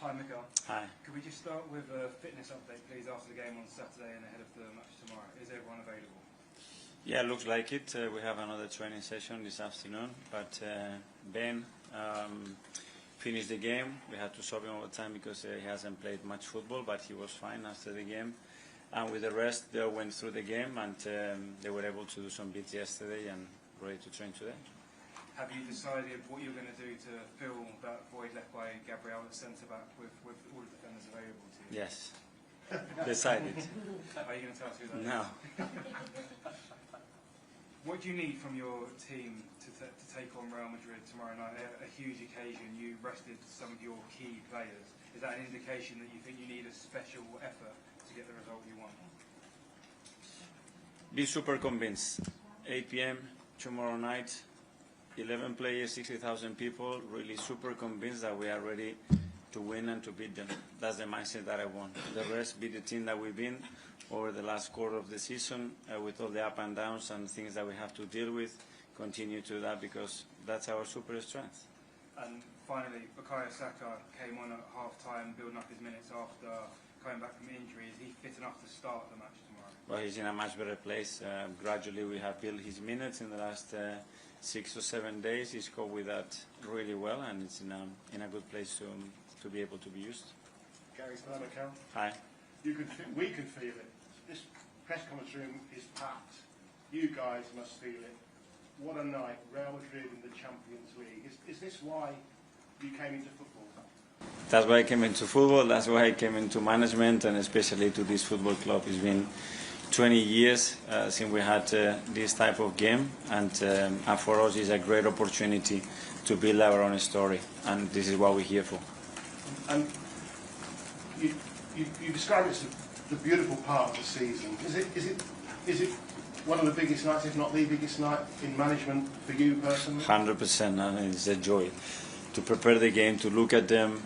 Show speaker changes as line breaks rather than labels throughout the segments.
Hi, Mikel.
Hi.
Could we just start with a fitness update, please, after the game on Saturday and ahead of the match tomorrow? Is everyone available?
Yeah, looks like it. We have another training session this afternoon, but Ben finished the game. We had to stop him over time because he hasn't played much football, but he was fine after the game. And with the rest, they went through the game, and they were able to do some bits yesterday and ready to train today.
Have you decided what you're going to do to fill that void left by Gabriel at centre-back with all the defenders available to you?
Yes. Decided.
Are you going to tell us who that is?
No.
What do you need from your team to take on Real Madrid tomorrow night? A huge occasion. You rested some of your key players. Is that an indication that you think you need a special effort to get the result you want?
Be super convinced. 8 p.m. tomorrow night. 11 players, 60,000 people, really super convinced that we are ready to win and to beat them. That's the mindset that I want. The rest, be the team that we've been over the last quarter of the season, with all the up and downs and things that we have to deal with, continue to that because that's our super strength.
And finally, Bukayo Saka came on at half-time, building up his minutes after coming back from injury. Is he fit enough to start the match tomorrow?
Well, he's in a much better place. Gradually we have built his minutes in the last 6 or 7 days. He's coped with that really well, and it's in a good place to be able to be used.
Gary, hello, MIKEL.
Hi.
We can feel it. This press conference room is packed. You guys must feel it. What a night, Real Madrid in the Champions League. Is this why you came into football?
That's why I came into football. That's why I came into management, and especially to this football club. It's been 20 years since we had this type of game, and for us it's a great opportunity to build our own story, and this is what we're here for.
And you describe it as the beautiful part of the season. Is it one of the biggest nights, if not the biggest night in management for you personally?
100%. I mean, it's a joy to prepare the game, to look at them.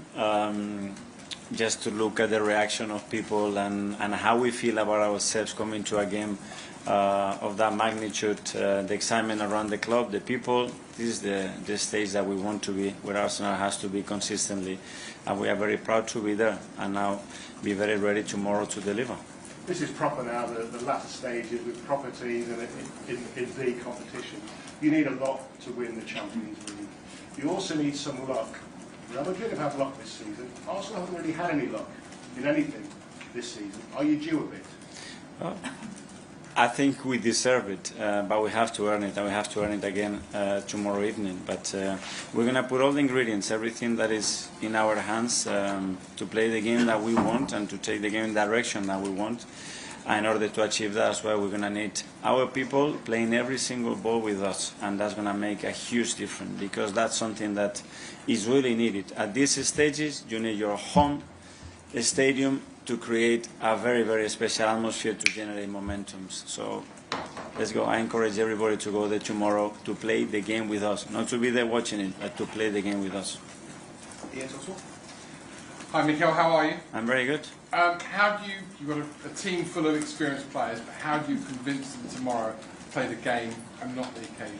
Just to look at the reaction of people and how we feel about ourselves coming to a game of that magnitude, the excitement around the club, the people. This is the stage that we want to be, where Arsenal has to be consistently, and we are very proud to be there and now be very ready tomorrow to deliver.
This is proper now, the latter stages with proper teams and in the competition. You need a lot to win the Champions League. You also need some luck. Real Madrid have had luck this season. Arsenal haven't really had any luck in anything this season. Are you due a bit?
Well, I think we deserve it, but we have to earn it, and we have to earn it again tomorrow evening. But we're going to put all the ingredients, everything that is in our hands, to play the game that we want and to take the game in the direction that we want. In order to achieve that, that's why we're going to need our people playing every single ball with us, and that's going to make a huge difference, because that's something that is really needed. At these stages, you need your home stadium to create a very, very special atmosphere to generate momentums. So let's go. I encourage everybody to go there tomorrow to play the game with us, not to be there watching it, but to play the game with us.
Hi Mikel, how are you?
I'm very good.
How do you've got a team full of experienced players, but how do you convince them tomorrow to play the game and not the occasion?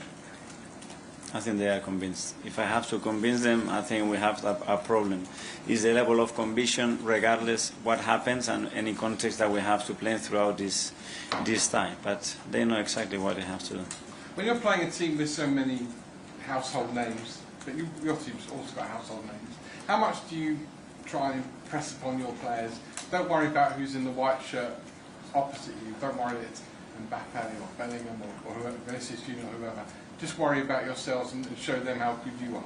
I think they are convinced. If I have to convince them, I think we have a problem. It's the level of conviction, regardless what happens and any context that we have to play throughout this time. But they know exactly what they have to do.
When you're playing a team with so many household names, but your team's also got household names, how much do you try and impress upon your players? Don't worry about who's in the white shirt opposite you. Don't worry that it's Mbappe or Bellingham or whoever, Vinicius Junior or whoever. Just worry about yourselves and show them how good you are.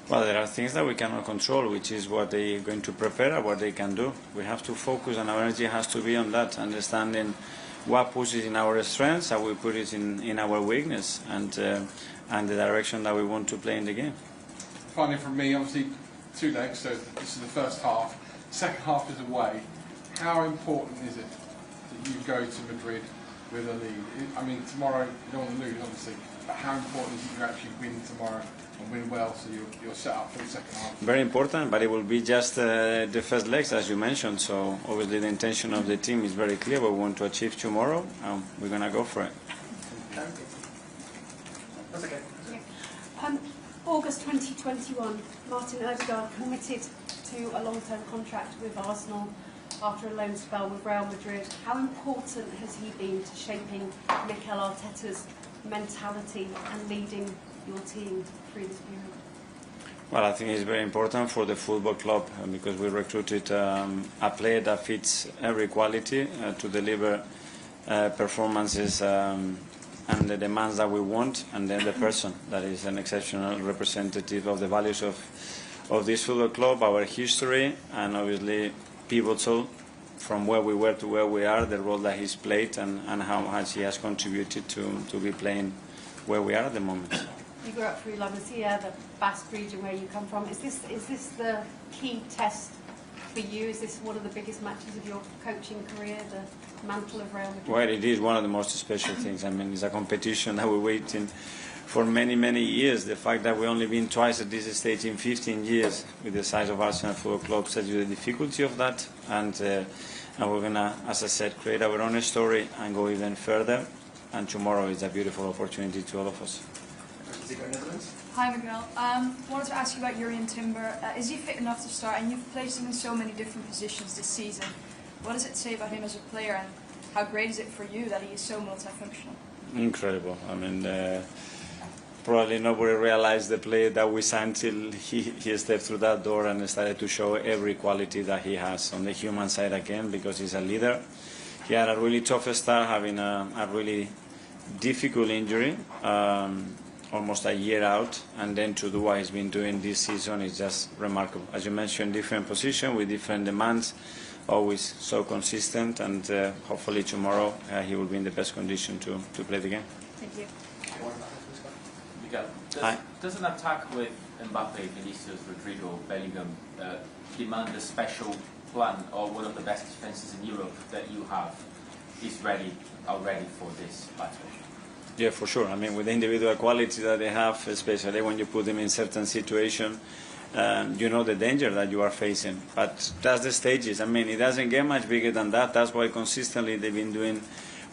Well, there are things that we cannot control, which is what they're going to prepare and what they can do. We have to focus, and our energy has to be on that, understanding what pushes in our strengths and we put it in our weakness, and the direction that we want to play in the game.
Finally, from me, obviously 2 legs, so this is the first half. Second half is away. How important is it that you go to Madrid with a lead? I mean, tomorrow you don't want to lose, obviously, but how important is it you actually win tomorrow and win well, so you're set up for the second half? Very
important, but it will be just the first legs, as you mentioned. So obviously the intention of the team is very clear. What we want to achieve tomorrow, we're going to go for it.
August 2021, Martin Odegaard committed to a long-term contract with Arsenal after a loan spell with Real Madrid. How important has he been to shaping MIKEL ARTETA's mentality and leading your team through this period?
Well, I think it's very important for the football club because we recruited a player that fits every quality to deliver performances and the demands that we want, and then the person that is an exceptional representative of the values of this football club, our history, and obviously pivotal from where we were to where we are, the role that he's played and how much he has contributed to be playing where we are at the moment.
You grew up through La Masia, the Basque region where you come from. Is this the key test for you? Is this one of the biggest matches of your coaching career, the mantle of Real Madrid?
Well, it is one of the most special things. I mean, it's a competition that we're waiting for many, many years. The fact that we've only been twice at this stage in 15 years with the size of Arsenal Football Club tells you the difficulty of that. And we're going to, as I said, create our own story and go even further. And tomorrow is a beautiful opportunity to all of us.
Hi, Miguel. Wanted to ask you about Jurrien Timber. Is he fit enough to start? And you've placed him in so many different positions this season. What does it say about him as a player, and how great is it for you that he is so multifunctional?
Incredible. I mean, probably nobody realized the player that we signed till he stepped through that door and started to show every quality that he has on the human side again, because he's a leader. He had a really tough start, having a really difficult injury. Almost a year out, and then to do what he's been doing this season is just remarkable. As you mentioned, different position with different demands, always so consistent, and hopefully tomorrow he will be in the best condition to play the game.
Thank you.
Miguel, does an attack with Mbappe, Vinicius, Rodrigo, Bellingham demand a special plan, or one of the best defences in Europe that you have is already for this battle?
Yeah, for sure. I mean, with the individual quality that they have, especially when you put them in certain situations, you know the danger that you are facing. But that's the stages. I mean, it doesn't get much bigger than that. That's why consistently they've been doing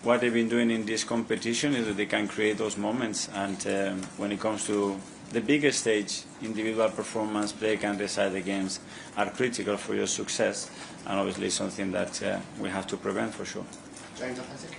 what they've been doing in this competition, is that they can create those moments. And when it comes to the biggest stage, individual performance, play can decide the games, are critical for your success, and obviously something that we have to prevent for sure.
James, I think.